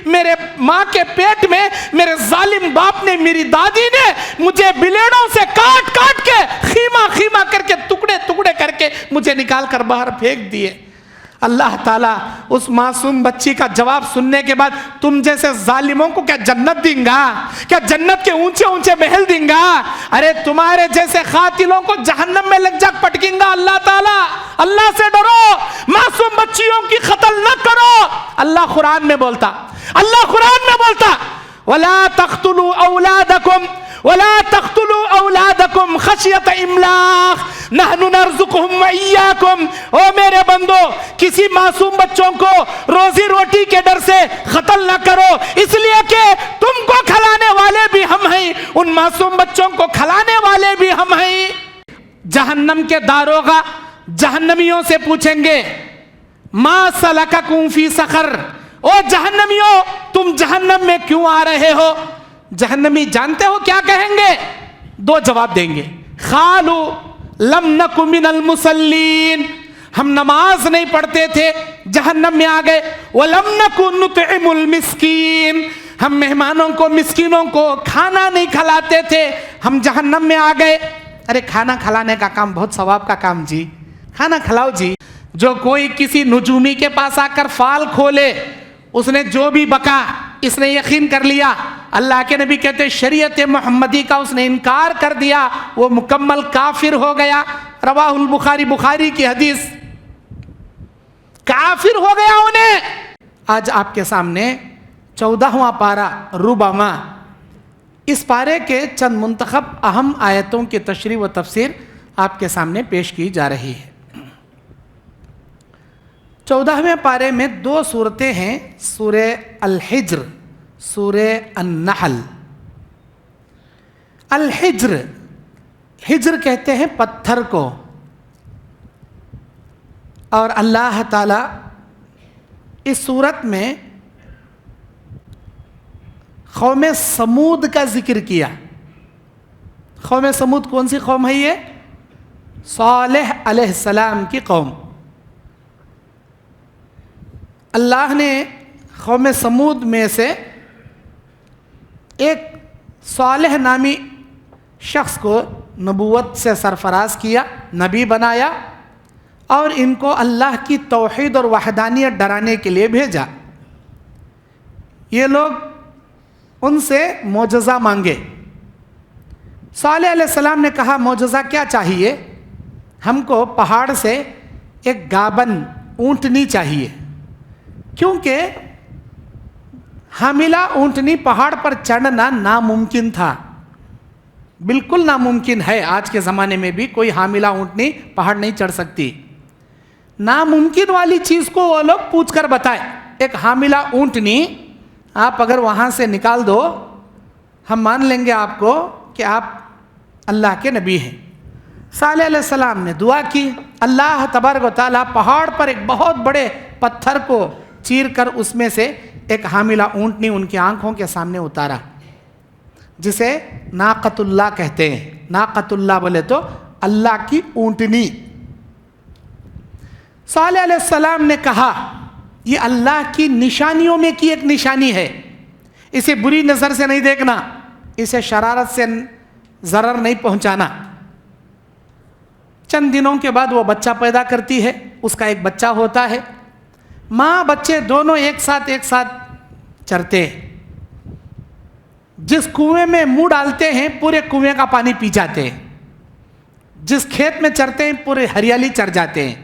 میرے ماں کے پیٹ میں میرے ظالم باپ نے، میری دادی نے مجھے بلیڑوں سے کاٹ کاٹ کے خیمہ خیمہ کر کے ٹکڑے ٹکڑے کر کے مجھے نکال کر باہر پھینک دیے۔ اللہ تعالیٰ اس معصوم بچی کا جواب سننے کے بعد تم جیسے ظالموں کو کیا جنت دیں گا؟ کیا جنت کے اونچے اونچے محل دیں گا؟ ارے تمہارے جیسے قاتلوں کو جہنم میں لگ جا پٹکیں گا اللہ تعالیٰ۔ اللہ سے ڈرو، معصوم بچیوں کی قتل نہ کرو۔ اللہ قرآن میں بولتا وَلَا تَقْتُلُوا أَوْلَادَكُمْ وَلَا تَقْتُلُوا أَوْلَادَكُمْ خَشْيَةَ إِمْلَاقٍ نَحْنُ نَرْزُقُهُمْ وَإِيَّاكُمْ۔ او میرے بندو، کسی معصوم بچوں کو روزی روٹی کے ڈر سے قتل نہ کرو، اس لیے کہ تم کو کھلانے والے بھی ہم ہیں، ان معصوم بچوں کو کھلانے والے بھی ہم ہیں۔ جہنم کے داروغہ جہنمیوں سے پوچھیں گے ما سلککم فی سقر، او جہنمیوں تم جہنم میں کیوں آ رہے ہو؟ جہنمی جانتے ہو کیا کہیں گے؟ دو جواب دیں گے، قالوا لم نک من المصلین، ہم نماز نہیں پڑھتے تھے جہنم میں آ گئے، ولم نک نطعم المسکین، ہم مہمانوں کو مسکینوں کو کھانا نہیں کھلاتے تھے، ہم جہنم میں آ گئے۔ ارے کھانا کھلانے کا کام بہت ثواب کا کام جی، کھانا کھلاؤ جی۔ جو کوئی کسی نجومی کے پاس آ کر فال کھولے، اس نے جو بھی بکا اس نے یقین کر لیا، اللہ کے نبی کہتے ہیں شریعت محمدی کا اس نے انکار کر دیا، وہ مکمل کافر ہو گیا۔ رواہ البخاری، بخاری کی حدیث، کافر ہو گیا انہیں۔ آج آپ کے سامنے 14واں پارہ ربما، اس پارے کے چند منتخب اہم آیتوں کی تشریح و تفسیر آپ کے سامنے پیش کی جا رہی ہے۔ 14ویں پارے میں دو صورتیں ہیں، سورہ الحجر، سورہ النحل۔ الحجر، حجر کہتے ہیں پتھر کو، اور اللہ تعالی اس صورت میں قوم سمود کا ذکر کیا۔ قوم سمود کون سی قوم ہے؟ یہ صالح علیہ السلام کی قوم۔ اللہ نے قوم سمود میں سے ایک صالح نامی شخص کو نبوت سے سرفراز کیا، نبی بنایا، اور ان کو اللہ کی توحید اور وحدانیت ڈرانے کے لیے بھیجا۔ یہ لوگ ان سے معجزہ مانگے۔ صالح علیہ السلام نے کہا معجزہ کیا چاہیے؟ ہم کو پہاڑ سے ایک گابن اونٹنی چاہیے، کیونکہ حاملہ اونٹنی پہاڑ پر چڑھنا ناممکن تھا، بالکل ناممکن ہے۔ آج کے زمانے میں بھی کوئی حاملہ اونٹنی پہاڑ نہیں چڑھ سکتی۔ ناممکن والی چیز کو وہ لوگ پوچھ کر بتائے، ایک حاملہ اونٹنی آپ اگر وہاں سے نکال دو، ہم مان لیں گے آپ کو کہ آپ اللہ کے نبی ہیں۔ صالح علیہ السلام نے دعا کی، اللہ تبارک و تعالیٰ پہاڑ پر ایک بہت بڑے پتھر کو چیر کر اس میں سے ایک حاملہ اونٹنی ان کی آنکھوں کے سامنے اتارا، جسے ناقۃ اللہ کہتے ہیں۔ ناقۃ اللہ بولے تو اللہ کی اونٹنی۔ صالح علیہ السلام نے کہا یہ اللہ کی نشانیوں میں کی ایک نشانی ہے، اسے بری نظر سے نہیں دیکھنا، اسے شرارت سے ضرر نہیں پہنچانا۔ چند دنوں کے بعد وہ بچہ پیدا کرتی ہے، اس کا ایک بچہ ہوتا ہے۔ ماں بچے دونوں ایک ساتھ چرتے ہیں، جس کنویں میں منہ ڈالتے ہیں پورے کنویں کا پانی پی جاتے ہیں، جس کھیت میں چرتے ہیں پورے ہریالی چر جاتے ہیں۔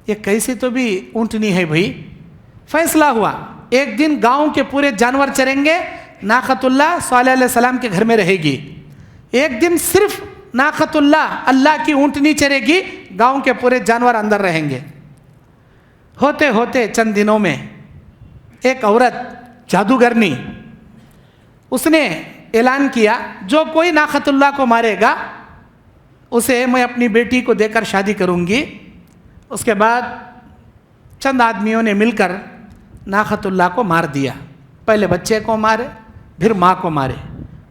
یہ کیسی تو بھی اونٹنی ہے بھائی۔ فیصلہ ہوا ایک دن گاؤں کے پورے جانور چریں گے، ناقۃ اللہ صالح علیہ السلام کے گھر میں رہے گی۔ ایک دن صرف ناقۃ اللہ کی اونٹنی چرے گی، گاؤں کے پورے جانور اندر رہیں گے۔ ہوتے ہوتے چند دنوں میں ایک عورت جادوگرنی، اس نے اعلان کیا جو کوئی ناقۃ اللہ کو مارے گا اسے میں اپنی بیٹی کو دے کر شادی کروں گی۔ اس کے بعد چند آدمیوں نے مل کر ناقۃ اللہ کو مار دیا، پہلے بچے کو مارے پھر ماں کو مارے۔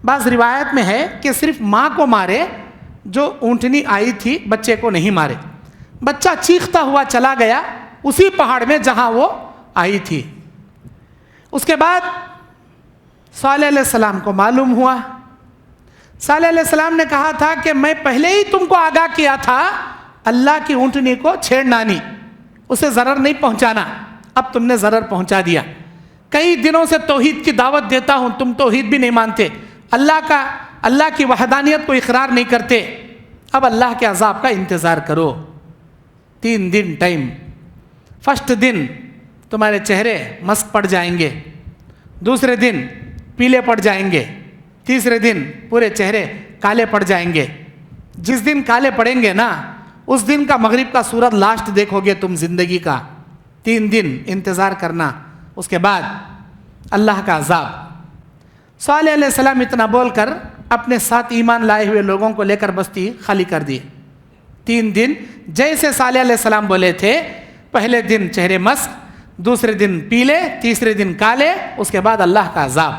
بعض روایت میں ہے کہ صرف ماں کو مارے، جو اونٹنی آئی تھی بچے کو نہیں مارے۔ بچہ چیختا ہوا چلا گیا اسی پہاڑ میں جہاں وہ آئی تھی۔ اس کے بعد صالح علیہ السلام کو معلوم ہوا، صالح علیہ السلام نے کہا تھا کہ میں پہلے ہی تم کو آگاہ کیا تھا اللہ کی اونٹنی کو چھیڑنا نہیں، اسے ضرر نہیں پہنچانا، اب تم نے ضرر پہنچا دیا۔ کئی دنوں سے توحید کی دعوت دیتا ہوں، تم توحید بھی نہیں مانتے، اللہ کی وحدانیت کو اقرار نہیں کرتے، اب اللہ کے عذاب کا انتظار کرو۔ 3 دن ٹائم، فرسٹ دن تمہارے چہرے مسک پڑ جائیں گے، دوسرے دن پیلے پڑ جائیں گے، تیسرے دن پورے چہرے کالے پڑ جائیں گے۔ جس دن کالے پڑیں گے نا، اس دن کا مغرب کا سورج لاسٹ دیکھو گے تم زندگی کا۔ 3 دن انتظار کرنا، اس کے بعد اللہ کا عذاب۔ صالح علیہ السلام اتنا بول کر اپنے ساتھ ایمان لائے ہوئے لوگوں کو لے کر بستی خالی کر دی۔ 3 دن جیسے صالح علیہ السلام بولے تھے، پہلے دن چہرے مسک، دوسرے دن پیلے، تیسرے دن کالے، اس کے بعد اللہ کا عذاب۔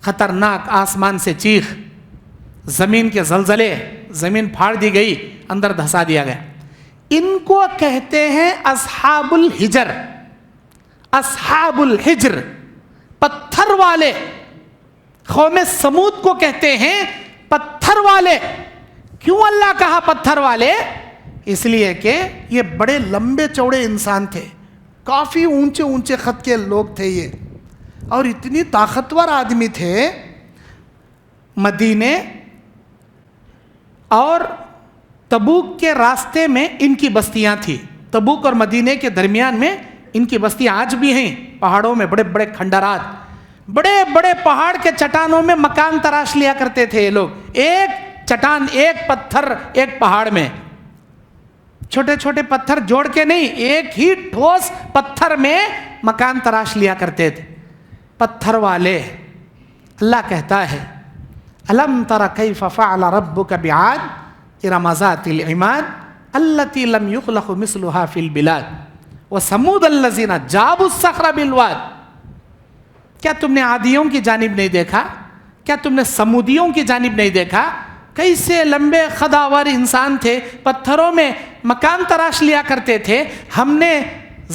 خطرناک آسمان سے چیخ، زمین کے زلزلے، زمین پھاڑ دی گئی، اندر دھسا دیا گیا۔ ان کو کہتے ہیں اصحاب الحجر، اصحاب الحجر، پتھر والے۔ قوم سمود کو کہتے ہیں پتھر والے۔ کیوں اللہ کہا پتھر والے؟ اس لیے کہ یہ بڑے لمبے چوڑے انسان تھے، کافی اونچے اونچے قد کے لوگ تھے یہ، اور اتنی طاقتور آدمی تھے۔ مدینے اور تبوک کے راستے میں ان کی بستیاں تھیں، تبوک اور مدینے کے درمیان میں ان کی بستیاں آج بھی ہیں۔ پہاڑوں میں بڑے بڑے کھنڈرات، بڑے بڑے پہاڑ کے چٹانوں میں مکان تراش لیا کرتے تھے یہ لوگ۔ ایک چٹان، ایک پتھر، ایک پہاڑ میں چھوٹے چھوٹے پتھر جوڑ کے نہیں، ایک ہی ٹھوس پتھر میں مکان تراش لیا کرتے تھے، پتھر والے۔ اللہ کہتا ہے الم تر کیف فعل ربک بعاد ارم ذات العماد التی لم یخلق مثلها فی البلاد وثمود الذین جابوا الصخر بالواد۔ کیا تم نے عادیوں کی جانب نہیں دیکھا؟ کیا تم نے سمودیوں کی جانب نہیں دیکھا؟ کیسے لمبے خداور انسان تھے، پتھروں میں مکان تراش لیا کرتے تھے۔ ہم نے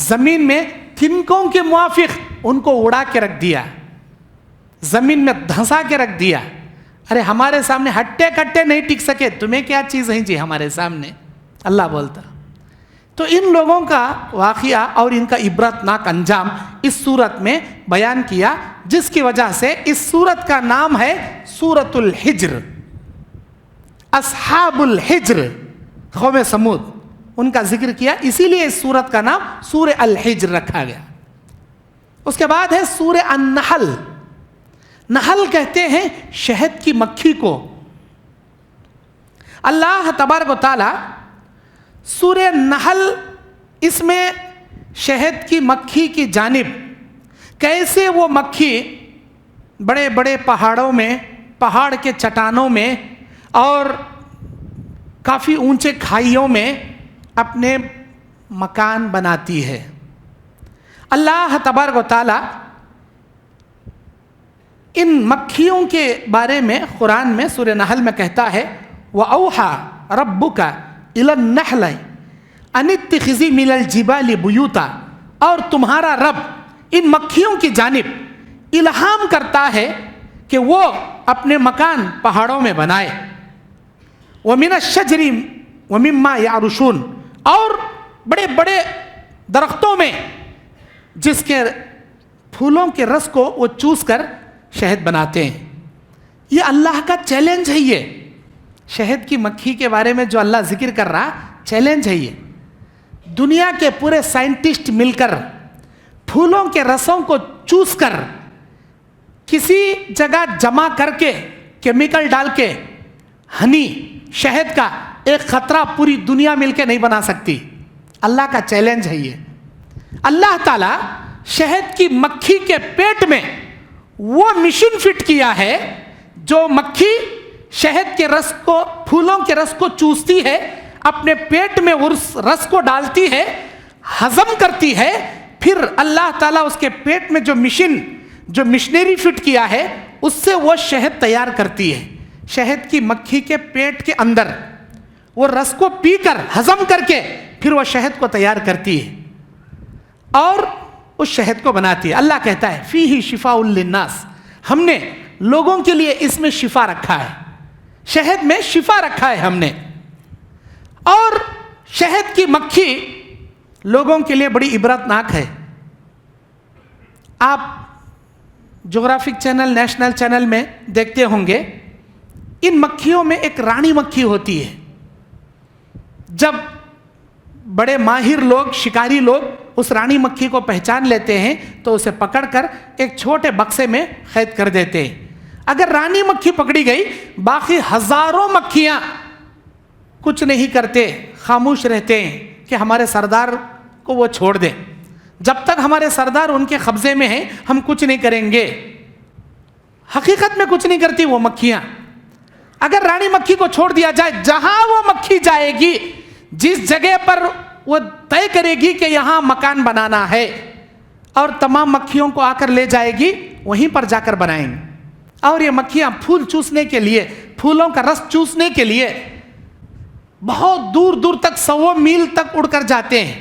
زمین میں تنکوں کے موافق ان کو اڑا کے رکھ دیا، زمین میں دھنسا کے رکھ دیا۔ ارے ہمارے سامنے ہٹے کٹے نہیں ٹک سکے، تمہیں کیا چیز ہے جی ہمارے سامنے؟ اللہ بولتا۔ تو ان لوگوں کا واقعہ اور ان کا عبرت ناک انجام اس سورت میں بیان کیا، جس کی وجہ سے اس سورت کا نام ہے سورۃ الحجر۔ اصحاب الحجر، قوم سمود، ان کا ذکر کیا، اسی لیے اس سورت کا نام سورہ الحجر رکھا گیا۔ اس کے بعد ہے سورہ النحل۔ نحل کہتے ہیں شہد کی مکھی کو۔ اللہ تبارک و تعالی سورہ نحل، اس میں شہد کی مکھی کی جانب کیسے وہ مکھی بڑے بڑے پہاڑوں میں، پہاڑ کے چٹانوں میں اور کافی اونچے کھائیوں میں اپنے مکان بناتی ہے۔ اللہ تبارک و تعالی ان مکھیوں کے بارے میں قرآن میں سورہ نحل میں کہتا ہے وَأَوْحَى رَبُّكَ إِلَى النَّحْلِ أَنِ اتَّخِذِي مِنَ الْجِبَالِ بُيُوتًا، اور تمہارا رب ان مکھیوں کی جانب الہام کرتا ہے کہ وہ اپنے مکان پہاڑوں میں بنائے۔ وَمِنَ الشَّجْرِ وَمِمَّا يَعْرُشُونَ، اور بڑے بڑے درختوں میں جس کے پھولوں کے رس کو وہ چوس کر شہد بناتے ہیں۔ یہ اللہ کا چیلنج ہے۔ یہ شہد کی مکھی کے بارے میں جو اللہ ذکر کر رہا، چیلنج ہے یہ۔ دنیا کے پورے سائنٹسٹ مل کر پھولوں کے رسوں کو چوس کر کسی جگہ جمع کر کے کیمیکل ڈال کے ہنی، شہد کا ایک خطرہ پوری دنیا مل کے نہیں بنا سکتی۔ اللہ کا چیلنج ہے یہ۔ اللہ تعالیٰ شہد کی مکھی کے پیٹ میں وہ مشین فٹ کیا ہے جو مکھی شہد کے رس کو، پھولوں کے رس کو چوستی ہے، اپنے پیٹ میں اس رس کو ڈالتی ہے، ہضم کرتی ہے، پھر اللہ تعالیٰ اس کے پیٹ میں جو مشنری فٹ کیا ہے اس سے وہ شہد تیار کرتی ہے۔ شہد کی مکھی کے پیٹ کے اندر وہ رس کو پی کر ہضم کر کے پھر وہ شہد کو تیار کرتی ہے، اور اس شہد کو بناتی ہے. اللہ کہتا ہے فیہ شفاء للناس، ہم نے لوگوں کے لیے اس میں شفا رکھا ہے، شہد میں شفا رکھا ہے ہم نے. اور شہد کی مکھی لوگوں کے لیے بڑی عبرتناک ہے. آپ جغرافک چینل، نیشنل چینل میں دیکھتے ہوں گے، ان مکھیوں میں ایک رانی مکھی ہوتی ہے. جب بڑے ماہر لوگ، شکاری لوگ اس رانی مکھی کو پہچان لیتے ہیں تو اسے پکڑ کر ایک چھوٹے بکسے میں قید کر دیتے ہیں. اگر رانی مکھی پکڑی گئی، باقی ہزاروں مکھیاں کچھ نہیں کرتے، خاموش رہتے ہیں کہ ہمارے سردار کو وہ چھوڑ دیں، جب تک ہمارے سردار ان کے قبضے میں ہیں ہم کچھ نہیں کریں گے. حقیقت میں کچھ نہیں کرتی وہ مکھیاں. اگر رانی مکھی کو چھوڑ دیا جائے، جہاں وہ مکھی جائے گی، جس جگہ پر وہ طے کرے گی کہ یہاں مکان بنانا ہے، اور تمام مکھیوں کو آ کر لے جائے گی، وہیں پر جا کر بنائیں گے. اور یہ مکھیاں پھول چوسنے کے لیے، پھولوں کا رس چوسنے کے لیے بہت دور دور تک، 100 میل تک اڑ کر جاتے ہیں،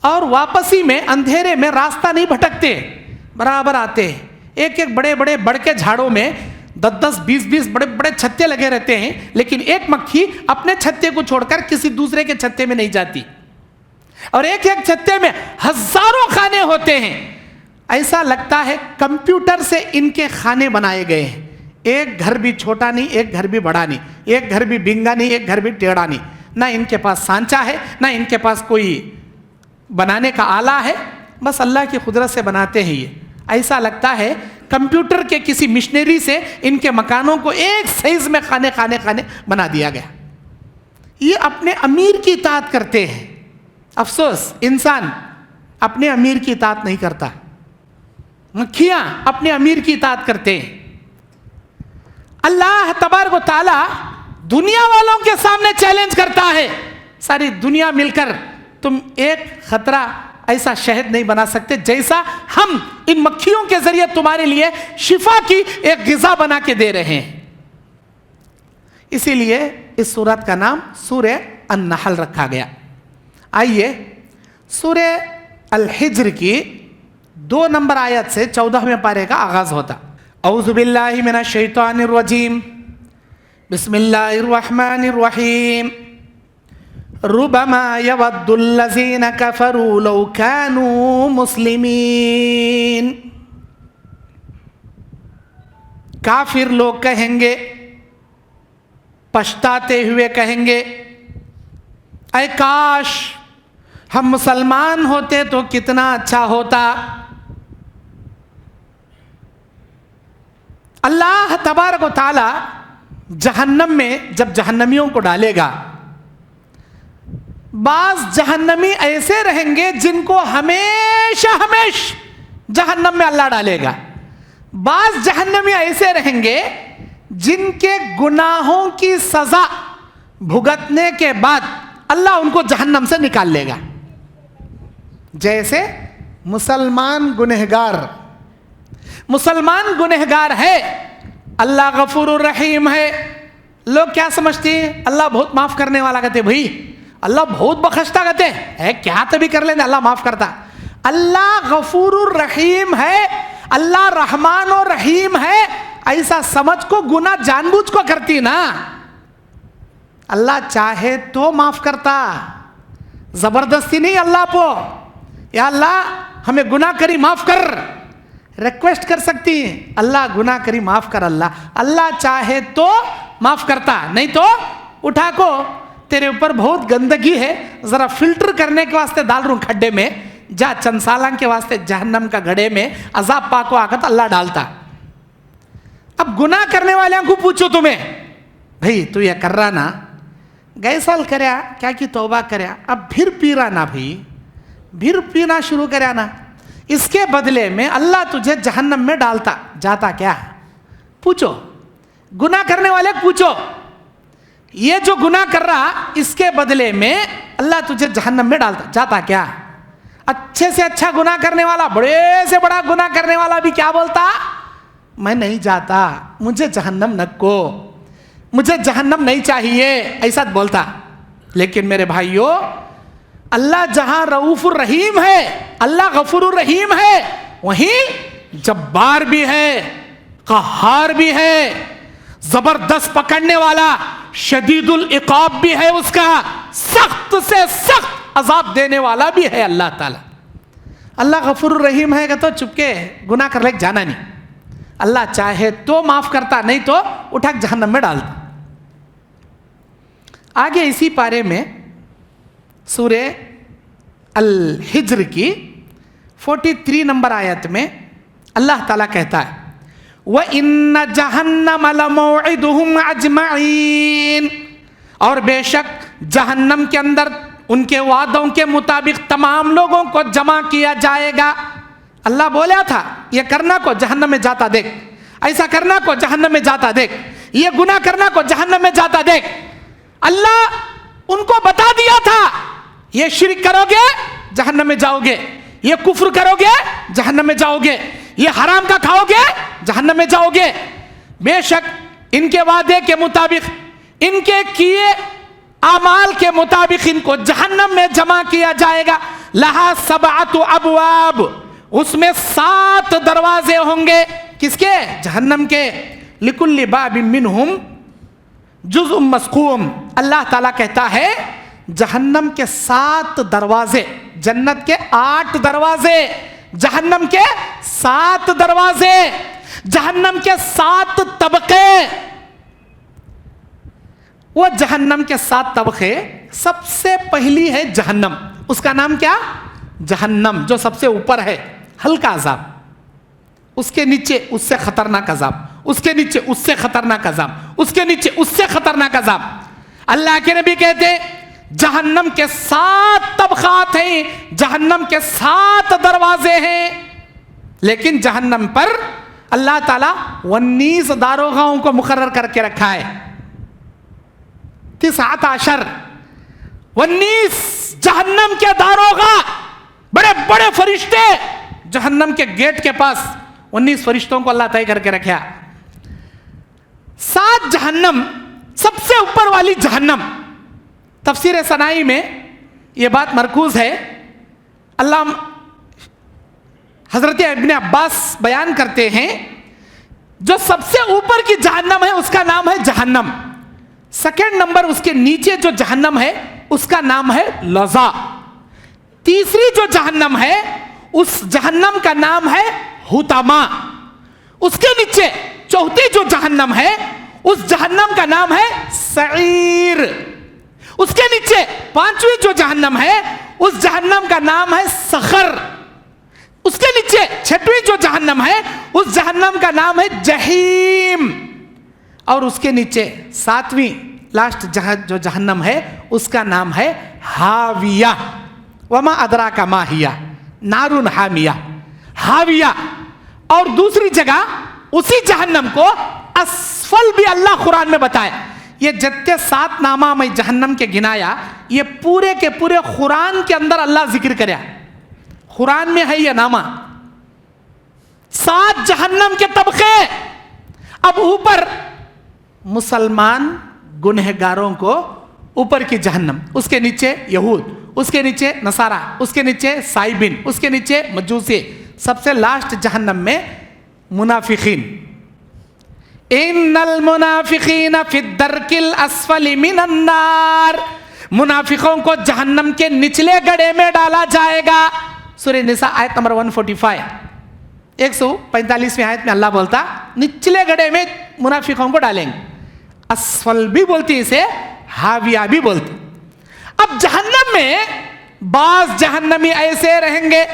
اور واپسی میں اندھیرے میں راستہ نہیں بھٹکتے، برابر آتے ہیں. ایک ایک بڑے بڑے بڑھ کے جھاڑوں میں 10 20 بڑے بڑے چھتے لگے رہتے ہیں، لیکن ایک مکھی اپنے چھتے کو چھوڑ کر کسی دوسرے کے چھتے میں نہیں جاتی. اور ایک ایک چھتے میں ہزاروں خانے ہوتے ہیں. ایسا لگتا ہے کمپیوٹر سے ان کے خانے بنائے گئے ہیں. ایک گھر بھی چھوٹا نہیں، ایک گھر بھی بڑا نہیں، ایک گھر بھی بنگا نہیں، ایک گھر بھی ٹیڑھا نہیں. نہ ان کے پاس سانچا ہے، نہ ان کے پاس کوئی بنانے کا آلہ ہے، بس اللہ کی قدرت سے بناتے ہیں. یہ ایسا لگتا ہے کمپیوٹر کے کسی مشنری سے ان کے مکانوں کو ایک سائز میں خانے بنا دیا گیا. یہ اپنے امیر کی اطاعت کرتے ہیں. افسوس، انسان اپنے امیر کی اطاعت نہیں کرتا، مکھیاں اپنے امیر کی اطاعت کرتے ہیں. اللہ تبارک و تعالی دنیا والوں کے سامنے چیلنج کرتا ہے، ساری دنیا مل کر تم ایک خطرہ ایسا شہد نہیں بنا سکتے جیسا ہم ان مکھیوں کے ذریعے تمہارے لیے شفا کی ایک غذا بنا کے دے رہے ہیں. اسی لیے اس سورت کا نام سورہ النحل رکھا گیا. آئیے سورہ الحجر کی 2 نمبر آیت سے 14ویں پارے کا آغاز ہوتا. اعوذ باللہ من الشیطان الرجیم، بسم اللہ الرحمن الرحیم. ربما یود الذین کفروا لو کانوا مسلمین. کافر لوگ کہیں گے، پچھتاتے ہوئے کہیں گے، اے کاش ہم مسلمان ہوتے تو کتنا اچھا ہوتا. اللہ تبارک و تعالی جہنم میں جب جہنمیوں کو ڈالے گا، بعض جہنمی ایسے رہیں گے جن کو ہمیشہ جہنم میں اللہ ڈالے گا. بعض جہنمی ایسے رہیں گے جن کے گناہوں کی سزا بھگتنے کے بعد اللہ ان کو جہنم سے نکال لے گا. جیسے مسلمان گنہگار ہے، اللہ غفور الرحیم ہے. لوگ کیا سمجھتے ہیں؟ اللہ بہت معاف کرنے والا کہتے بھائی، اللہ بہت بخشتا کہتے ہیں، کیا تبھی کر لینا، اللہ معاف کرتا. اللہ غفور الرحیم ہے، اللہ رحمان و رحیم ہے، ایسا سمجھ کو گناہ جان بوجھ کو کرتی نا. اللہ چاہے تو معاف کرتا، زبردستی نہیں. اللہ کو یا اللہ ہمیں گناہ کری معاف کر، ریکویسٹ کر سکتی ہیں، اللہ گناہ کری معاف کر. اللہ چاہے تو معاف کرتا، نہیں تو اٹھا کو تیرے اوپر بہت گندگی ہے، ذرا فلٹر کرنے کے واسطے ڈال رہا ہوں کھڈے میں، جا چند سالوں کے واسطے جہنم کا گڑھے میں عذاب پاکو آگت اللہ ڈالتا. اب گناہ کرنے والوں کو پوچھو تمہیں، بھئی تو یہ کر رہا نا، گئے سال کریا کیا کی توبہ کریا، اب پھر پی رہا نا بھئی، پھر پینا شروع کریا نا، اس کے بدلے میں اللہ تجھے جہنم میں ڈالتا، جاتا کیا؟ پوچھو گناہ کرنے والے پوچھو، یہ جو گناہ کر رہا اس کے بدلے میں اللہ تجھے جہنم میں ڈالتا، جاتا کیا؟ اچھے سے اچھا گناہ کرنے والا، بڑے سے بڑا گناہ کرنے والا بھی کیا بولتا؟ میں نہیں جاتا، مجھے جہنم نہ کو، مجھے جہنم نہیں چاہیے، ایسا بولتا. لیکن میرے بھائیوں، اللہ جہاں رؤوف الرحیم ہے، اللہ غفور الرحیم ہے، وہیں جبار بھی ہے، قہار بھی ہے، زبردست پکڑنے والا، شدید العقاب بھی ہے، اس کا سخت سے سخت عذاب دینے والا بھی ہے اللہ تعالی۔ اللہ غفور الرحیم ہے کہ تو چپکے گناہ کر لے جانا نہیں، اللہ چاہے تو معاف کرتا، نہیں تو اٹھا کے جہنم میں ڈالتا۔ آگے اسی پارے میں سورہ الحجر کی 43 نمبر آیت میں اللہ تعالیٰ کہتا ہے وَإِنَّ جَهَنَّمَ لَمَوْعِدُهُمْ أَجْمَعِينَ، اور بے شک جہنم کے اندر ان کے وعدوں کے مطابق تمام لوگوں کو جمع کیا جائے گا۔ اللہ بولا تھا یہ کرنا کو جہنم میں جاتا دیکھ، ایسا کرنا کو جہنم میں جاتا دیکھ، یہ گناہ کرنا کو جہنم میں جاتا دیکھ۔ اللہ ان کو بتا دیا تھا یہ شرک کرو گے جہنم میں جاؤ گے، یہ کفر کرو گے جہنم میں جاؤ گے، یہ حرام کا کھاؤ گے جہنم میں جاؤ گے۔ بے شک ان کے وعدے کے مطابق، ان کے کیے اعمال کے مطابق ان کو جہنم میں جمع کیا جائے گا۔ لہا 7 ابواب، اس میں 7 دروازے ہوں گے، کس کے؟ جہنم کے۔ لکل باب منہم جزء مسقوم، اللہ تعالیٰ کہتا ہے جہنم کے 7 دروازے، جنت کے 8 دروازے، جہنم کے 7 دروازے، جہنم کے 7 طبقے۔ وہ جہنم کے 7 طبقے، سب سے پہلی ہے جہنم، اس کا نام کیا؟ جہنم، جو سب سے اوپر ہے، ہلکا عذاب۔ اس کے نیچے اس سے خطرناک عذاب، اس کے نیچے اس سے خطرناک عذاب، اس کے نیچے اس سے خطرناک عذاب۔ اللہ کے نبی کہتے ہیں جہنم کے 7 طبقات ہیں، جہنم کے 7 دروازے ہیں، لیکن جہنم پر اللہ تعالیٰ 19 داروغاؤں کو مقرر کر کے رکھا ہے۔ 19 جہنم کے داروغہ، بڑے بڑے فرشتے جہنم کے گیٹ کے پاس، 19 فرشتوں کو اللہ طے کر کے رکھا۔ 7 جہنم، سب سے اوپر والی جہنم۔ تفسیر سنائی میں یہ بات مرکوز ہے، اللہ حضرت ابن عباس بیان کرتے ہیں جو سب سے اوپر کی جہنم ہے اس کا نام ہے جہنم، سیکنڈ نمبر اس کے نیچے جو جہنم ہے اس کا نام ہے لظا، تیسری جو جہنم ہے اس جہنم کا نام ہے حطمہ، اس کے نیچے چوتھی جو جہنم ہے اس جہنم کا نام ہے سعیر، اس کے نیچے 5ویں جو جہنم ہے اس جہنم کا نام ہے سخر، اس کے نیچے 6ویں جو جہنم ہے اس جہنم کا نام ہے جہیم، اور اس کے نیچے 7ویں لاسٹ جو جہنم ہے اس کا نام ہے ہاویہ۔ وما ادراک ما ہی نار حامیہ، ہاویہ۔ اور دوسری جگہ اسی جہنم کو اسفل بھی اللہ قرآن میں بتائے۔ یہ جتنے 7 نامہ میں جہنم کے گنایا، یہ پورے کے پورے قرآن کے اندر اللہ ذکر کریا، قرآن میں ہے یہ نامہ۔ 7 جہنم کے طبقے۔ اب اوپر مسلمان گنہگاروں کو اوپر کی جہنم، اس کے نیچے یہود، اس کے نیچے نصارہ، اس کے نیچے سائبین، اس کے نیچے مجوسی، سب سے لاسٹ جہنم میں منافقین۔ ان المنافقین فی الدرک الاسفل من النار، منافقوں کو جہنم کے نچلے گڑھے میں ڈالا جائے گا۔ سورہ نساء آیت نمبر 145، 145ویں آیت میں اللہ بولتا نچلے گڑھے میں منافقوں کو ڈالیں گے، اسفل بھی بولتی اسے، ہاویہ بھی بولتی۔ اب جہنم میں بعض جہنمی ایسے رہیں گے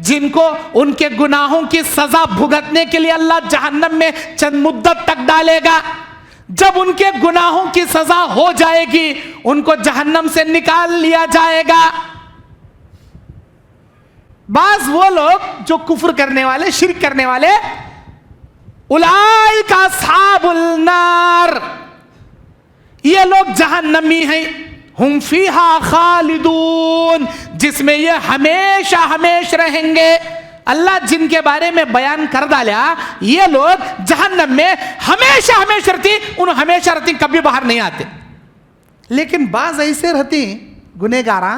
جن کو ان کے گناہوں کی سزا بھگتنے کے لیے اللہ جہنم میں چند مدت تک ڈالے گا۔ جب ان کے گناہوں کی سزا ہو جائے گی ان کو جہنم سے نکال لیا جائے گا۔ بعض وہ لوگ جو کفر کرنے والے، شرک کرنے والے، اولئک اصحاب النار، یہ لوگ جہنمی ہیں، ہم فیہا خالدون، جس میں یہ ہمیشہ ہمیشہ رہیں گے۔ اللہ جن کے بارے میں بیان کر ڈالا یہ لوگ جہنم میں ہمیشہ ہمیشہ رہتی، انہوں ہمیشہ رہتی، کبھی باہر نہیں آتے۔ لیکن بعض ایسے رہتی گنہگاراں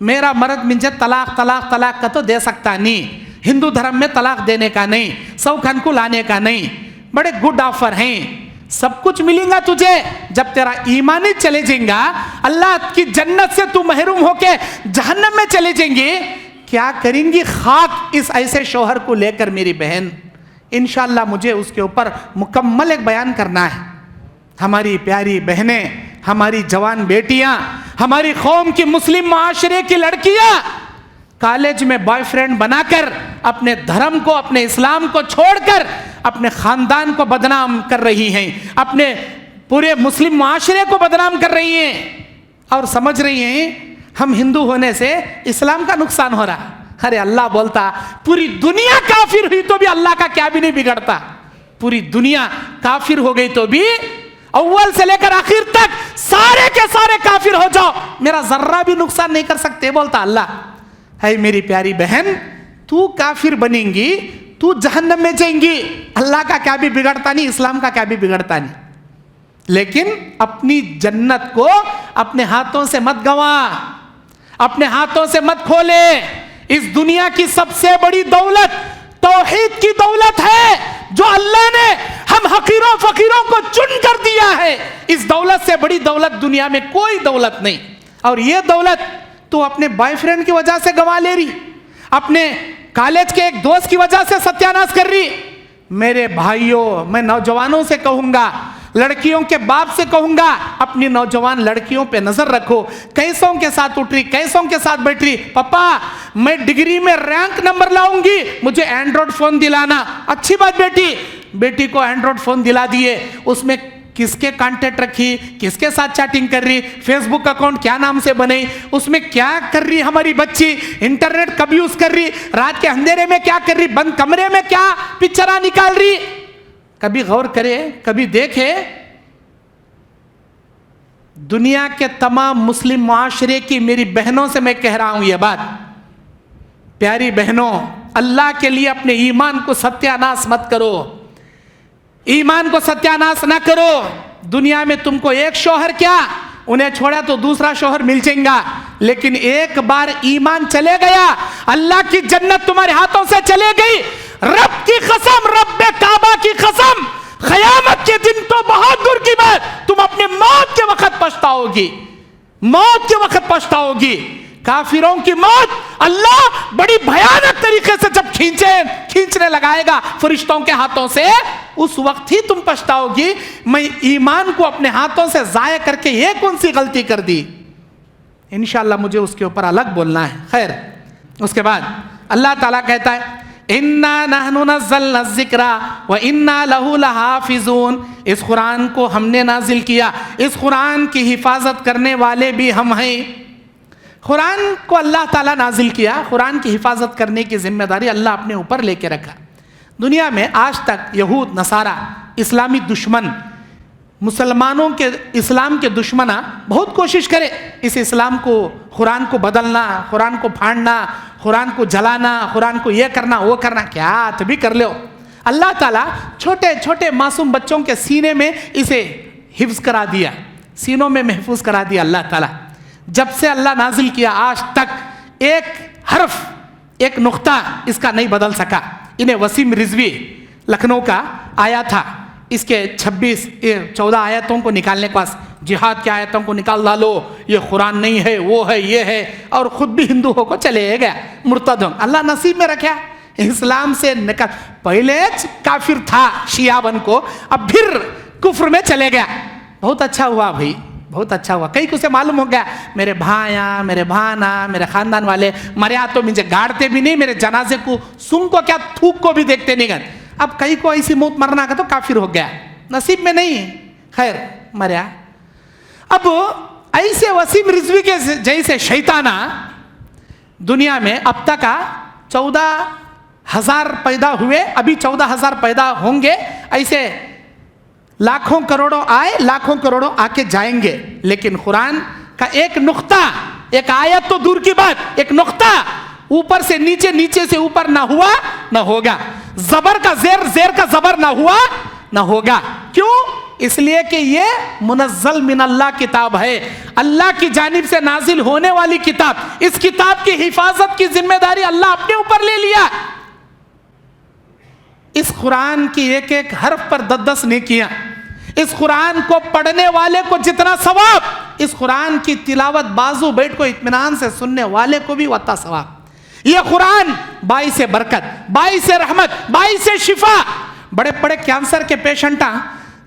میرا مرد مجھے طلاق طلاق طلاق کا تو دے سکتا نہیں، ہندو دھرم میں طلاق دینے کا نہیں، سو کھن کو لانے کا نہیں. بڑے گڈ آفر ہیں، سب کچھ ملیں گا تجھے جب تیرا ایمان ہی چلے جائیں گا. اللہ کی جنت سے تو محروم ہو کے جہنم میں چلے جائیں گے. کیا کریں گی خاک اس ایسے شوہر کو لے کر میری بہن؟ انشاءاللہ مجھے اس کے اوپر مکمل ایک بیان کرنا ہے. ہماری پیاری بہنیں، ہماری جوان بیٹیاں، ہماری قوم کی مسلم معاشرے کی لڑکیاں کالج میں بوائے فرینڈ بنا کر اپنے دھرم کو، اپنے اسلام کو چھوڑ کر اپنے خاندان کو بدنام کر رہی ہیں، اپنے پورے مسلم معاشرے کو بدنام کر رہی ہیں، اور سمجھ رہی ہیں ہم ہندو ہونے سے اسلام کا نقصان ہو رہا. ارے اللہ بولتا پوری دنیا کافر ہوئی تو بھی اللہ کا کیا بھی نہیں بگڑتا. پوری دنیا کافر ہو گئی تو بھی اول سے لے کر آخر تک سارے کے سارے کافر ہو جاؤ، میرا ذرہ بھی نقصان نہیں کر سکتے بولتا اللہ. ہے میری پیاری بہن، تو کافر بنیں گی تو جہنم میں جائیں گی، اللہ کا کیا بھی بگڑتا نہیں، اسلام کا کیا بھی بگڑتا نہیں. لیکن اپنی جنت کو اپنے ہاتھوں سے مت گنوا، اپنے ہاتھوں سے مت کھولے. اس دنیا کی سب سے بڑی دولت توحید کی دولت ہے جو اللہ نے ہم حقیروں فقیروں کو چن کر دیا ہے. اس دولت سے بڑی دولت دنیا میں کوئی دولت نہیں. اور یہ دولت تو اپنے بوائے فرینڈ کی وجہ سے گنوا لے رہی، اپنے کالج کے ایک دوست کی وجہ سے ستیاناش کر رہی. میرے بھائیوں، میں نوجوانوں سے کہوں گا، لڑکیوں کے باپ سے کہوں گا، اپنی نوجوان لڑکیوں پہ نظر رکھو. کیسوں کے ساتھ اٹھ رہی، کیسوں کے ساتھ بیٹھ رہی. پپا میں ڈگری میں رینک نمبر لاؤں گی، مجھے اینڈرائڈ فون دلانا. اچھی بات بیٹی، بیٹی کو اینڈرائڈ فون دلا دیے. اس میں کس کے کانٹیکٹ رکھی، کس کے ساتھ چیٹنگ کر رہی، فیس بک اکاؤنٹ کیا نام سے بنے، اس میں کیا کر رہی ہماری بچی، انٹرنیٹ کب یوز کر رہی، رات کے اندھیرے میں کیا کر رہی، بند کمرے میں کیا پکچریں نکال رہی. کبھی غور کرے، کبھی دیکھے. دنیا کے تمام مسلم معاشرے کی میری بہنوں سے میں کہہ رہا ہوں یہ بات، پیاری بہنوں، اللہ کے لیے اپنے ایمان کو ستیاناش مت کرو، ایمان کو ستیاناش نہ کرو. دنیا میں تم کو ایک شوہر کیا، انہیں چھوڑا تو دوسرا شوہر مل جائے گا، لیکن ایک بار ایمان چلے گیا، اللہ کی جنت تمہارے ہاتھوں سے چلے گئی. رب کی قسم، رب کعبہ کی قسم، قیامت کے دن تو بہت دور کی بات، تم اپنے موت کے وقت پچھتاؤ گی، موت کے وقت پچھتاؤ گی. کافروں کی موت اللہ بڑی بھیانک طریقے سے جب کھینچنے لگائے گا فرشتوں کے ہاتھوں سے، اس وقت ہی تم پچھتاؤ گی میں ایمان کو اپنے ہاتھوں سے ضائع کر کے یہ کون سی غلطی کر دی. انشاءاللہ مجھے اس کے اوپر الگ بولنا ہے. خیر، اس کے بعد اللہ تعالیٰ کہتا ہے اِنَّا نَحْنُ نَزَّلْنَا الذِّكْرَ وَإِنَّا لَهُ لَحَافِظُونَ. اس قرآن کو ہم نے نازل کیا، اس قرآن کی حفاظت کرنے والے بھی ہم ہیں. قرآن کو اللہ تعالیٰ نازل کیا، قرآن کی حفاظت کرنے کی ذمہ داری اللہ اپنے اوپر لے کے رکھا. دنیا میں آج تک یہود، نصارہ، اسلامی دشمن، مسلمانوں کے اسلام کے دشمنہ بہت کوشش کرے اس اسلام کو، قرآن کو بدلنا، قرآن کو پھاڑنا، قرآن کو جلانا، قرآن کو یہ کرنا وہ کرنا. کیا تبھی کر لو. اللہ تعالیٰ چھوٹے چھوٹے معصوم بچوں کے سینے میں اسے حفظ کرا دیا، سینوں میں محفوظ کرا دیا اللہ تعالیٰ. جب سے اللہ نازل کیا آج تک ایک حرف، ایک نقطہ اس کا نہیں بدل سکا. انہیں وسیم رضوی لکھنؤ کا آیا تھا، اس کے 14 آیتوں کو نکالنے کے پاس، جہاد کی آیتوں کو نکال ڈالو، یہ قرآن نہیں ہے، وہ ہے، یہ ہے، اور خود بھی ہندو ہو کو چلے گیا مرتد. اللہ نصیب میں رکھا اسلام سے نکال. پہلے کافر تھا شیعہ بن کو، اب پھر کفر میں چلے گیا. بہت اچھا ہوا بھائی، بہت اچھا ہوا. کئی کو سے معلوم ہو گیا میرے بھائیاں، میرے بھانا، میرے خاندان والے مریا تو مجھے گاڑتے بھی نہیں، میرے جنازے کو سن کو کیا تھوک کو بھی دیکھتے نہیں گئے. اب کئی کو ایسی موت مرنا کا تو کافر ہو گیا، نصیب میں نہیں. خیر مریا. اب ایسے وسیم رضوی کے جیسے شیطانہ دنیا میں اب تک 14,000 پیدا ہوئے، ابھی 14,000 پیدا ہوں گے. ایسے لاکھوں کروڑوں آئے، لاکھوں کروڑوں آ کے جائیں گے. لیکن قرآن کا ایک نقطہ، ایک آیت تو دور کی بات، ایک نقطہ اوپر سے نیچے، نیچے سے اوپر نہ ہوا نہ ہوگا. زبر کا زیر، زیر کا زبر نہ ہوا نہ ہوگا. کیوں؟ اس لیے کہ یہ منزل من اللہ کتاب ہے، اللہ کی جانب سے نازل ہونے والی کتاب. اس کتاب کی حفاظت کی ذمہ داری اللہ اپنے اوپر لے لیا. اس قرآن کی ایک ایک حرف پر 10 نیکیاں. اس قرآن کو پڑھنے والے کو جتنا ثواب، اس قرآن کی تلاوت بازو بیٹھ کو اطمینان سے سننے والے کو بھی اتنا ثواب. یہ قرآن باعث برکت، باعث رحمت، باعث شفا. بڑے بڑے کینسر کے پیشنٹ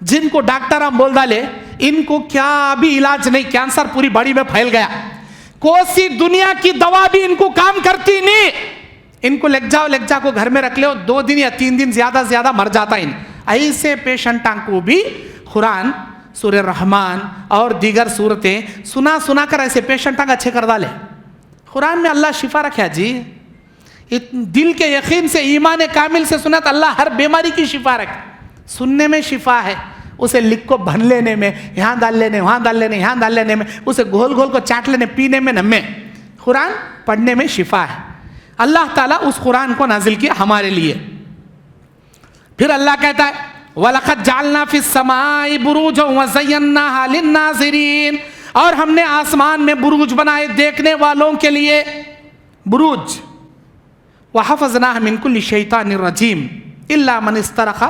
جن کو ڈاکٹر بول ڈالے ان کو کیا بھی علاج نہیں، کینسر پوری باڈی میں پھیل گیا، کوئی دنیا کی دوا بھی ان کو کام کرتی نہیں. ان کو لگ جا کو گھر میں رکھ لے 2 دن یا 3 دن زیادہ زیادہ مر جاتا. ایسے پیشنٹوں کو بھی قرآن سورہ رحمان اور دیگر صورتیں سنا کر ایسے پیشنٹوں کا اچھے کر ڈالے. قرآن میں اللہ شفا رکھا جی. دل کے یقین سے، ایمان کامل سے سنا تو اللہ ہر بیماری کی شفا رکھے. سننے میں شفا ہے، اسے لکھ کو بھن لینے میں، یہاں ڈال لینے، وہاں ڈال لینے، یہاں ڈال لینے میں، اسے گھول کو چاٹ لینے، پینے میں، نمے. قرآن پڑھنے میں شفا ہے. اللہ تعالیٰ اس قرآن کو نازل کیا ہمارے لیے. پھر اللہ کہتا ہے وَلَقَدْ جَعَلْنَا فِي السَّمَاءِ بُرُوجًا وَزَيَّنَّاهَا لِلنَّاظِرِينَ. اور ہم نے آسمان میں بروج بنائے دیکھنے والوں کے لیے. بروج. وَحَفَظْنَاهَا مِنْ كُلِّ شَيْطَانٍ رَجِيمٍ إِلَّا مَنِ اسْتَرَخَ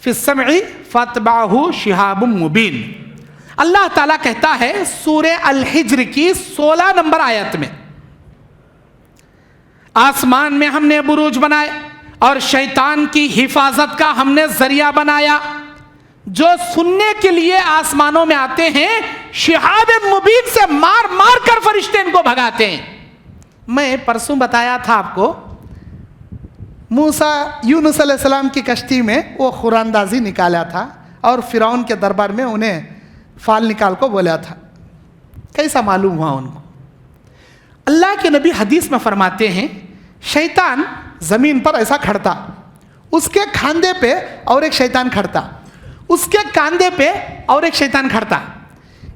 فِي السَّمْعِ فَاتَّبَعَهُ شِهَابٌ مُبِينٌ. اللہ تعالیٰ کہتا ہے سورہ الحجر کی 16 نمبر آیت میں، آسمان میں ہم نے بروج بنائے اور شیطان کی حفاظت کا ہم نے ذریعہ بنایا. جو سننے کے لیے آسمانوں میں آتے ہیں، شہاب مبین سے مار مار کر فرشتے ان کو بھگاتے ہیں. میں پرسوں بتایا تھا آپ کو، موسیٰ یونس علیہ السلام کی کشتی میں وہ قراندازی نکالا تھا اور فرعون کے دربار میں انہیں فال نکال کو بولا تھا. کیسا معلوم ہوا ان کو؟ اللہ کے نبی حدیث میں فرماتے ہیں شیطان زمین پر ایسا کھڑتا، اس کے کھاندے پہ اور ایک شیطان کھڑتا، اس کے کاندھے پہ اور ایک شیطان کھڑتا،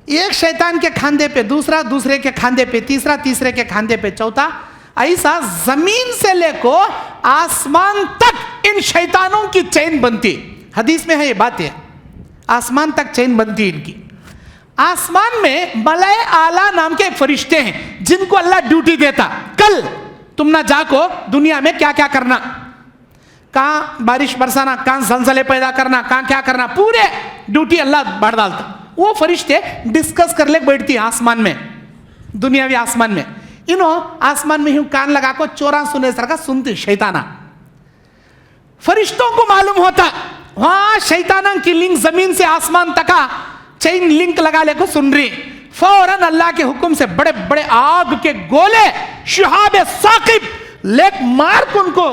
ایک شیطان کے کھاندے پہ دوسرا، دوسرے کے کھاندے پہ تیسرا، تیسرے کے کھاندے پہ چوتھا. ایسا زمین سے لے کو آسمان تک ان شیطانوں کی چین بنتی. حدیث میں ہے یہ بات ہے، آسمان تک چین بنتی ان کی. آسمان میں ملائے اعلیٰ نام کے فرشتے ہیں جن کو اللہ ڈیوٹی دیتا، کل تم نہ جا کو دنیا میں کیا کیا کرنا، کہاں بارش برسانا، کہاں زلزلے پیدا کرنا، کہاں کیا کرنا، پورے ڈیوٹی اللہ بڑھ ڈالتا. وہ فرشتے ڈسکس کر لے بیٹھتی ہیں آسمان میں، دنیاوی آسمان میں. انہوں آسمان میں ہوں کان لگا کو چوراں سنے سر کا سنتی شیطانہ. فرشتوں کو معلوم ہوتا وہاں شیطانہ کی لنک زمین سے آسمان تکا چین لنک لگا لے کو سن رہی. فوراً اللہ کے حکم سے بڑے بڑے آگ کے گولے شہاب ثاقب لیک مار کو ان کو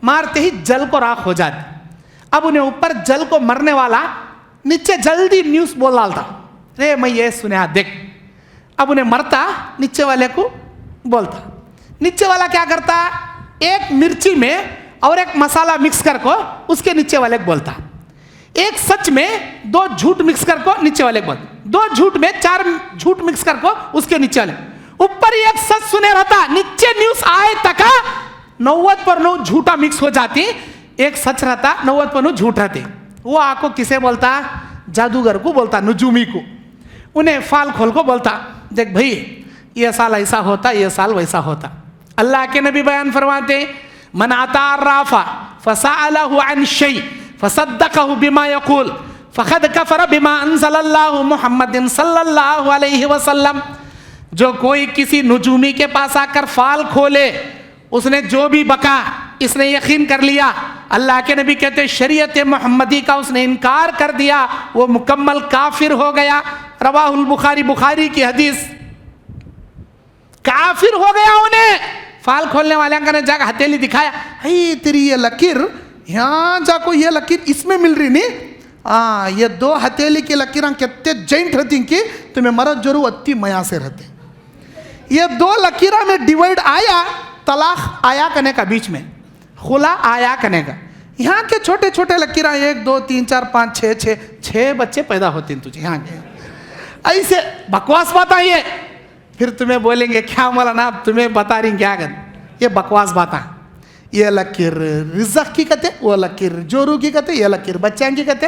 مارتے ہی جل کو راکھ ہو جاتی. اب انہیں اوپر جل کو مرنے والا نیچے جلدی نیوز بول ڈالتا، رے میں یہ سنیا دیکھ. اب انہیں مرتا نیچے والے کو بولتا. نیچے والا کیا کرتا، ایک مرچی میں اور ایک مسالہ مکس کر کو اس کے نیچے والے کو بولتا. ایک سچ میں 2 جھوٹ مکس کر کو نیچے والے کو بولتا. 2 جھوٹ میں 4 جھوٹ مکس کر کو اس کے نیچے والے. اوپر ایک سچ سنے رہتا، نیچے نیوز آئے تکا 90% جھوٹا مکس ہو جاتی. ایک سچ رہتا 90% جھوٹ رہتے. وہ آ کو کسے بولتا، جادوگر کو بولتا، نجومی کو. انہیں فال کھول کو بولتا دیکھ بھائی یہ سال ایسا ہوتا، یہ سال ویسا ہوتا. اللہ کے نبی بیان فرماتے من اتی الراف فسأله عن شيء فصدقه بما يقول فقد كفر بما انزل الله محمد صلی اللہ علیہ وسلم. جو کوئی کسی نجومی کے پاس آ کر فال کھولے، اس نے جو بھی بکا اس نے یقین کر لیا. اللہ کے نبی کہتے شریعت محمدی کا اس نے انکار کر دیا، وہ مکمل کافر ہو گیا. رواہ البخاری، بخاری کی حدیث. کافر ہو گیا. انہیں فال کھولنے والے نے جا کر ہتھیلی دکھایا، ہی تیری یہ لکیر یہاں جا کو یہ لکیر اس میں مل رہی نہیں، یہ 2 ہتھیلی کی لکیراں کتنے جینٹ رہتی کہ تمہیں مرد جرو اتی میاں سے رہتے. یہ 2 لکیراں میں ڈیوائڈ آیا، طلاق آیا کرنے کا، بیچ میں خلا آیا کرنے کا. یہاں کے چھوٹے چھوٹے لکیراں 1 2 3 4 5 6 بچے پیدا ہوتے ہیں تجھے یہاں کے. ایسے بکواس بات آئی ہے. پھر تمہیں بولیں گے کیا مولانا تمہیں بتا رہی کیا کر، یہ بکواس باتاں. یہ لکیر رزق کی کہتے، وہ لکیر جورو کی کہتے، یہ لکیر بچیاں کی کہتے.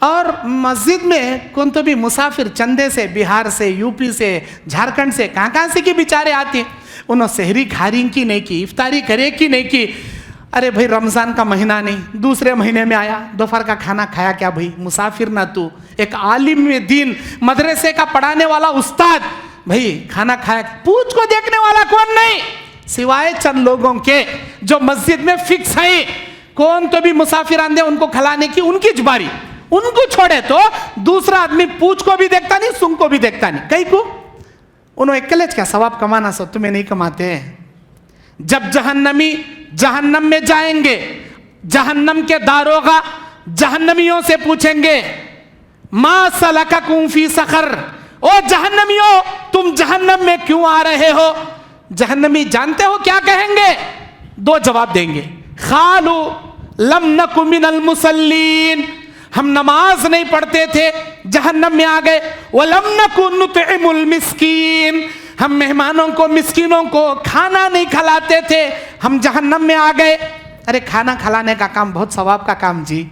اور مسجد میں کون تو بھی مسافر چندے سے، بہار سے، یوپی سے، جھارکھنڈ سے، کہاں سے کی بیچارے آتے، انہوں سحری کھاری کی نہیں کی، افطاری کرے کی نہیں کی. ارے بھائی رمضان کا مہینہ نہیں، دوسرے مہینے میں آیا، دوپہر کا کھانا کھایا کیا بھائی؟ مسافر نہ تو، ایک عالم دین، مدرسے کا پڑھانے والا استاد، بھائی کھانا کھایا؟ پوچھ کو دیکھنے والا کون نہیں سوائے چند لوگوں کے جو مسجد میں فکس ہیں. کون تو بھی مسافر آندے ان کو کھلانے کی ان کی جباری، ان کو چھوڑے تو دوسرا آدمی پوچھ کو بھی دیکھتا نہیں، سن کو بھی دیکھتا نہیں. کئی کو انہوں اکلے کیا ثواب کمانا سو تمہیں نہیں کماتے. جب جہنمی جہنم میں جائیں گے، جہنم کے داروغہ جہنمیوں سے پوچھیں گے ما سلککم فی سقر، او جہنمیوں تم جہنم میں کیوں آ رہے ہو؟ جہنمی جانتے ہو کیا کہیں گے؟ دو جواب دیں گے. قالو لم نک من المصلین، ہم نماز نہیں پڑھتے تھے جہنم میں آ گئے. ولم نک نطعم المسکین، ہم مہمانوں کو، مسکینوں کو کھانا نہیں کھلاتے تھے، ہم جہنم میں آ گئے. ارے کھانا کھلانے کا کام بہت ثواب کا کام جی،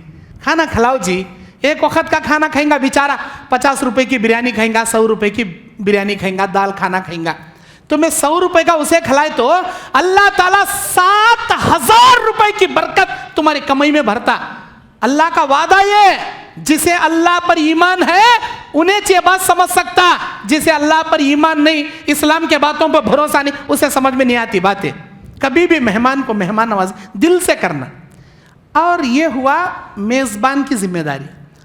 کھانا کھلاؤ جی. ایک وقت کا کھانا کھائیں گا بیچارہ، 50 روپے کی بریانی کھائیں گا، 100 روپے کی بریانی کھائیں گا، دال کھانا کھائیں گا. تو میں 100 روپے کا اسے کھلائے تو اللہ تعالیٰ 7000 روپے کی برکت تمہاری کمائی میں بھرتا. اللہ کا وعدہ یہ، جسے اللہ پر ایمان ہے انہیں یہ بات سمجھ سکتا، جسے اللہ پر ایمان نہیں، اسلام کے باتوں پر بھروسہ نہیں، اسے سمجھ میں نہیں آتی باتیں. کبھی بھی مہمان کو مہمان نوازی دل سے کرنا. اور یہ ہوا میزبان کی ذمہ داری.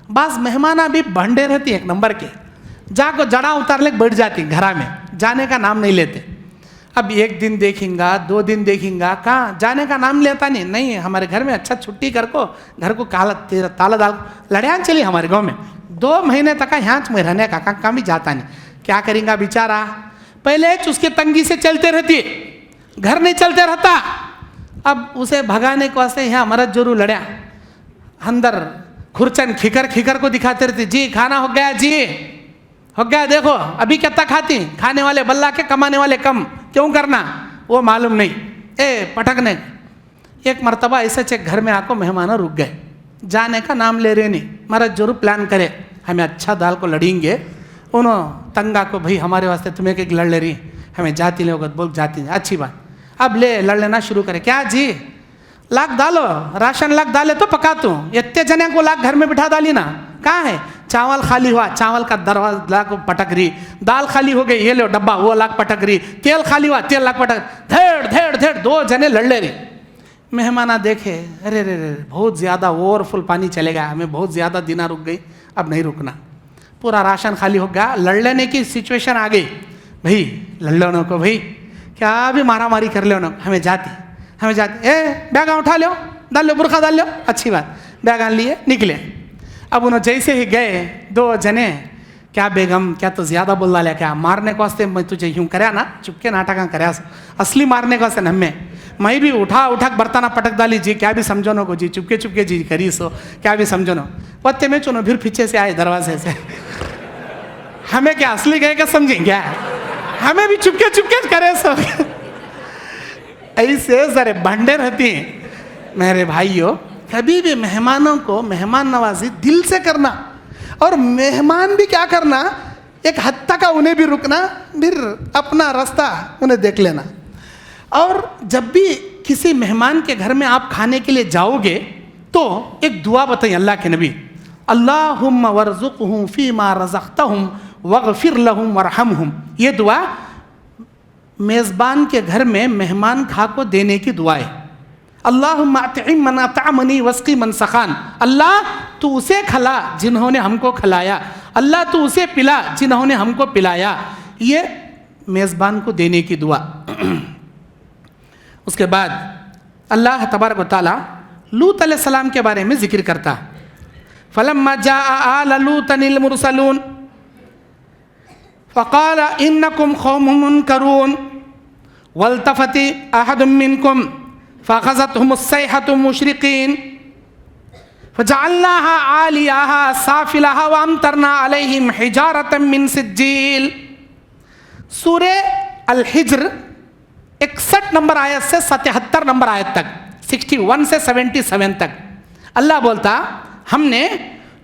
بعض مہمان بھی بھنڈے رہتی ایک نمبر کے، جا کو جڑا اتار لے بیٹھ جاتی گھرا میں، جانے کا نام نہیں لیتے. اب 1 دن دیکھیں گا، 2 دن دیکھیں گا، کہاں جانے کا نام لیتا نہیں. ہمارے گھر میں اچھا چھٹی کر کو، گھر کو تالا ڈال لڑیاں چلی ہمارے گاؤں میں 2 مہینے تک یہاں میں رہنے کا کام بھی جاتا نہیں. کیا کریں گا بیچارہ؟ پہلے اس کے تنگی سے چلتے رہتی، گھر نہیں چلتے رہتا. اب اسے بھگانے کو واسطے یہاں مرد جرو لڑیا اندر کھرچن کھکر کو دکھاتے رہتے. جی کھانا ہو گیا، جی ہو گیا، دیکھو ابھی کتنا کھاتی، کھانے والے بلّا کے کمانے والے کم، کیوں کرنا وہ معلوم نہیں. پٹکنے. ایک مرتبہ ایسے چیک گھر میں آ کو مہمانوں رک گئے، جانے کا نام لے رہے نہیں. مرد ضرور پلان کرے ہمیں اچھا دال کو لڑیں گے. انہوں تنگا کو بھائی ہمارے واسطے تمہیں کہ لڑ لے رہی، ہمیں جاتی لوگ بول جاتی ہیں، اچھی بات. اب لڑ لینا شروع کرے. کیا جی لاکھ ڈالو، راشن لاکھ ڈالے تو پکاتو. اتنے جنے کو لاکھ گھر میں بٹھا ڈالی نا، کہاں ہے؟ چاول خالی ہوا، چاول کا دروازہ لاکھ پٹک رہی. دال خالی ہو گئی، یہ لو ڈبا، وہ لاکھ پٹک رہی. تیل خالی ہوا، تیل لاکھ پٹک. دھیڑ 2 جنے لڑ لے رہی. مہمانہ دیکھے، ارے بہت زیادہ اوور فل پانی چلے گیا، ہمیں بہت زیادہ دنہ رک گئی، اب نہیں رکنا. پورا راشن خالی ہو گیا، لڑ لینے کی سچویشن آ گئی. بھائی لڑ لو کو، بھائی کیا بھی مارا ماری کر لو نا، ہمیں جاتی. بیگاں اٹھا لو، ڈال لو، برقع ڈال لو، اچھی بات. بیگاں لیے نکلے. اب انہوں جیسے ہی گئے 2 جنے، کیا بیگم کیا تو زیادہ بول ڈالیا، کیا مارنے کو واسطے میں تجھے یوں کریا نا، چپکے ناٹکاں کریا سو، اصلی مارنے کو واسطے نہ میں بھی اٹھا برتنہ پٹک ڈالی. جی کیا بھی سمجھو نا کو، جی چپکے جی کری سو، کیا بھی سمجھو نا. پتے میں چونو پھر پیچھے سے آئے دروازے سے. ہمیں کیا اصلی گئے کہ سمجھیں کیا، ہمیں بھی چپکے کرے سو. ایسے ذرے بھنڈے رہتی ہیں. میرے بھائیوں، کبھی بھی مہمانوں کو مہمان نوازی دل سے کرنا، اور مہمان بھی کیا کرنا، ایک حد تک انہیں بھی رکنا، پھر اپنا راستہ انہیں دیکھ لینا. اور جب بھی کسی مہمان کے گھر میں آپ کھانے کے لیے جاؤ گے تو ایک دعا بتائیں اللہ کے نبی، اللہم ورزقہم فیما رزقتہم واغفر لہم ورحمہم. یہ دعا میزبان کے گھر میں مہمان کھا کو دینے کی دعا ہے. اللہم اطعم من اطعمنی واسقی من سقان. اللہ تو اسے کھلا جنہوں نے ہم کو کھلایا، اللہ تو اسے پلا جنہوں نے ہم کو پلایا. یہ میزبان کو دینے کی دعا. اس کے بعد اللہ تبارک و تعالیٰ لوط علیہ السلام کے بارے میں ذکر کرتا. فلما جاء آل لوط المرسلون فقال انکم قوم منکرون والتفت احد منکم فاخذتهم الصیحة مشرقین فجعلناها عالیہا سافلہا وامطرنا علیہم حجارة من سجیل. سورہ الحجر 61 نمبر آیت سے 77 نمبر آیت تک، 61 سے 77 تک اللہ بولتا ہم نے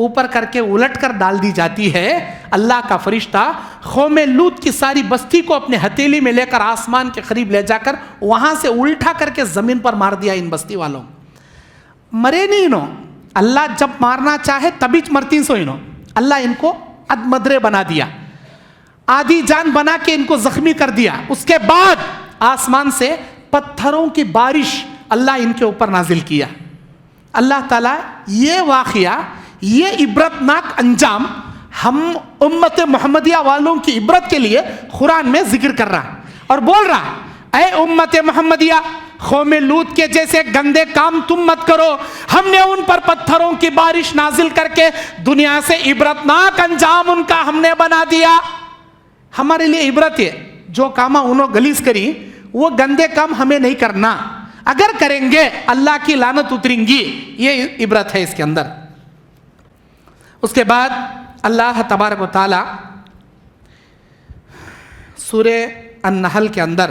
اوپر کر کے الٹ کر ڈال دی جاتی ہے. اللہ کا فرشتہ قوم لوط کی ساری بستی کو اپنے ہتھیلی میں لے کر آسمان کے قریب لے جا کر وہاں سے الٹا کر کے زمین پر مار دیا. ان بستی والوں مرے نہیں انہوں. اللہ جب مارنا چاہے تبھی مرتی سو انہوں. اللہ ان کو ادمدرے بنا دیا, آدھی جان بنا کے ان کو زخمی کر دیا. اس کے بعد آسمان سے پتھروں کی بارش اللہ ان کے اوپر نازل کیا. اللہ تعالیٰ یہ واقعہ, یہ عبرتناک انجام ہم امت محمدیہ والوں کی عبرت کے لیے قرآن میں ذکر کر رہا اور بول رہا, اے امت محمدیہ, قوم لوط کے جیسے گندے کام تم مت کرو. ہم نے ان پر پتھروں کی بارش نازل کر کے دنیا سے عبرتناک انجام ان کا ہم نے بنا دیا. ہمارے لیے عبرت ہے. جو کام انہوں گلیز کری وہ گندے کام ہمیں نہیں کرنا. اگر کریں گے اللہ کی لعنت اتریں گی. یہ عبرت ہے اس کے اندر. اس کے بعد اللہ تبارک و تعالی سورہ النحل کے اندر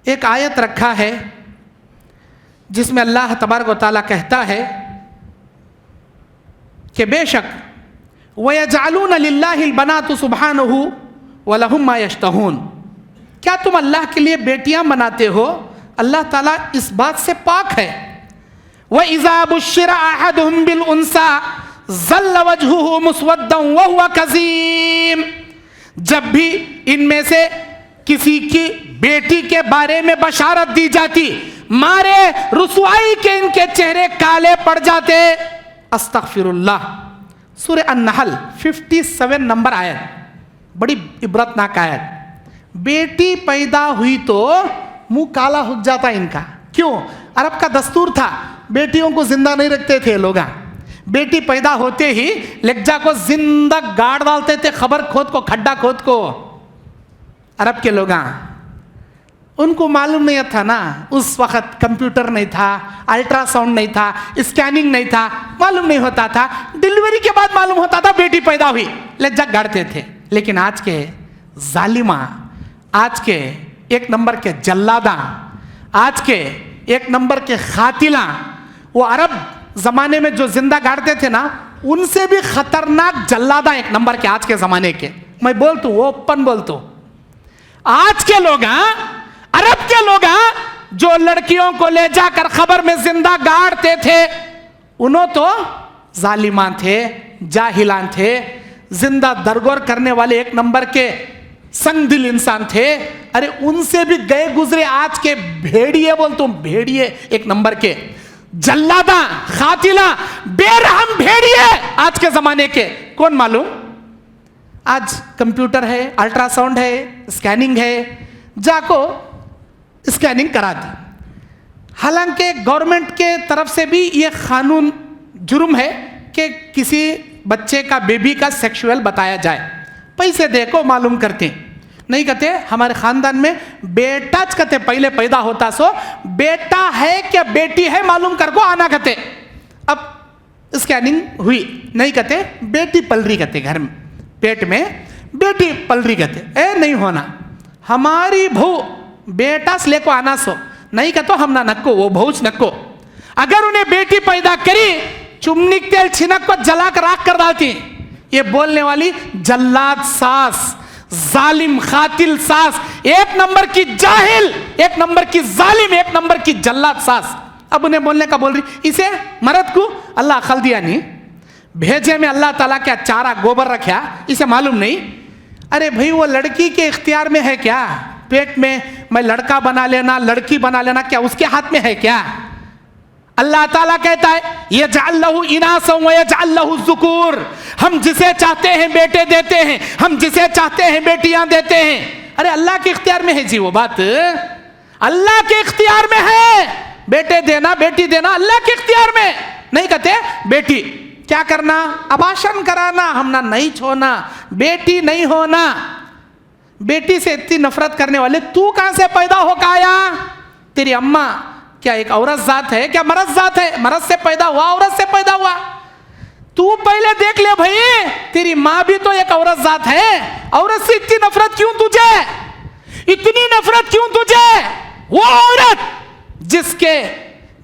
ایک آیت رکھا ہے جس میں اللہ تبارک و تعالی کہتا ہے کہ بے شک وَيَجْعَلُونَ لِلَّهِ الْبَنَاتُ سُبْحَانَهُ وَلَهُمْ مَا يَشْتَهُونَ. کیا تم اللہ کے لیے بیٹیاں بناتے ہو؟ اللہ تعالیٰ اس بات سے پاک ہے. وَإِذَا بُشِّرَ أَحَدُهُمْ بِالْأُنْثَىٰ ظَلَّ وَجْهُهُ مُسْوَدًّا وَهُوَ كَظِيمٌ. جب بھی ان میں سے کسی کی بیٹی کے بارے میں بشارت دی جاتی, مارے رسوائی کے ان کے چہرے کالے پڑ جاتے. استغفر اللہ. سورہ النحل 57 نمبر آیت, بڑی عبرتناک آیت. بیٹی پیدا ہوئی تو منہ کالا ہو جاتا ان کا. کیوں؟ عرب کا دستور تھا, بیٹیوں کو زندہ نہیں رکھتے تھے لوگ. بیٹی پیدا ہوتے ہی لہجہ کو زندہ گاڑ ڈالتے تھے, خبر کھود کو, کھڈا کھود کو. عرب کے لوگ ان کو معلوم نہیں تھا نا, اس وقت کمپیوٹر نہیں تھا, الٹرا ساؤنڈ نہیں تھا, اسکیننگ نہیں تھا, معلوم نہیں ہوتا تھا. ڈیلیوری کے بعد معلوم ہوتا تھا بیٹی پیدا ہوئی, لہجہ گاڑتے تھے. لیکن آج کے ظالماں, آج کے ایک نمبر کے جلاداں, آج کے ایک نمبر کے قاتلاں, وہ عرب زمانے میں جو زندہ گاڑتے تھے نا, ان سے بھی خطرناک جلاداں ایک نمبر کے آج کے زمانے کے. میں بولتا ہوں, اوپن بولتا ہوں, آج کے لوگ, عرب کے لوگ جو لڑکیوں کو لے جا کر خبر میں زندہ گاڑتے تھے, انہوں تو ظالمان تھے, جاہلان تھے, زندہ درگور کرنے والے ایک نمبر کے سنگ دل انسان تھے. ارے ان سے بھی گئے گزرے آج کے بھیڑیے, بولتا ہوں بھیڑیے, ایک نمبر کے جلاداں, قاتلاں, بے رحم بھیڑیے آج کے زمانے کے. کون معلوم؟ آج کمپیوٹر ہے, الٹرا ساؤنڈ ہے, اسکیننگ ہے, جا کو اسکیننگ کرا دی. حالانکہ گورنمنٹ کے طرف سے بھی یہ قانون جرم ہے کہ کسی بچے کا, بیبی کا سیکشول بتایا جائے. پیسے دے کو معلوم کرتے نہیں. کہتے ہمارے خاندان میں بیٹا کہتے پہلے پیدا ہوتا سو بیٹا ہے کیا بیٹی ہے معلوم کر کو آنا. کہتے اب اسکیننگ ہوئی, نہیں کہتے بیٹی پل رہی, کہتے گھر میں پیٹ میں بیٹی پل رہی, کہتے اے نہیں ہونا, ہماری بھو بیٹا سے لے کو آنا سو. نہیں کہتے ہم نہ نکو, وہ بھوچ نکو. اگر انہیں بیٹی پیدا کری, چمنک تیل چھنک کو جلا کر راکھ کر ڈالتی. یہ بولنے والی جلاد ساس, ظالم قاتل ساس, ایک نمبر کی جاہل, ایک نمبر کی ظالم, ایک نمبر کی جلاد ساس. اب انہیں بولنے کا بول رہی. اسے مرد کو اللہ عقل دیا نہیں, بھیجے میں اللہ تعالیٰ کیا چارہ گوبر رکھا, اسے معلوم نہیں. ارے بھائی وہ لڑکی کے اختیار میں ہے کیا؟ پیٹ میں میں لڑکا بنا لینا, لڑکی بنا لینا, کیا اس کے ہاتھ میں ہے کیا؟ اللہ تعالیٰ کہتا ہے یجعل لہ اناسا ویجعل لہ الذکور. ہم جسے چاہتے ہیں بیٹے دیتے ہیں, ہم جسے چاہتے ہیں بیٹیاں دیتے ہیں. ارے اللہ کے اختیار میں ہے جی, وہ بات اللہ کے اختیار میں ہے. بیٹے دینا بیٹی دینا اللہ کے اختیار میں. نہیں کہتے بیٹی کیا کرنا, اباشن کرانا, ہم نہ نہیں چھونا, بیٹی نہیں ہونا. بیٹی سے اتنی نفرت کرنے والے تو کہاں سے پیدا ہو کے آیا؟ تیری اماں کیا ایک عورت ذات ہے کیا مرد ذات ہے؟ مرد سے پیدا ہوا, عورت سے پیدا ہوا. تو پہلے دیکھ لے بھائی, تیری ماں بھی تو ایک عورت ذات ہے. عورت سے اتنی نفرت کیوں تجھے, اتنی نفرت کیوں تجھے؟ وہ عورت جس کے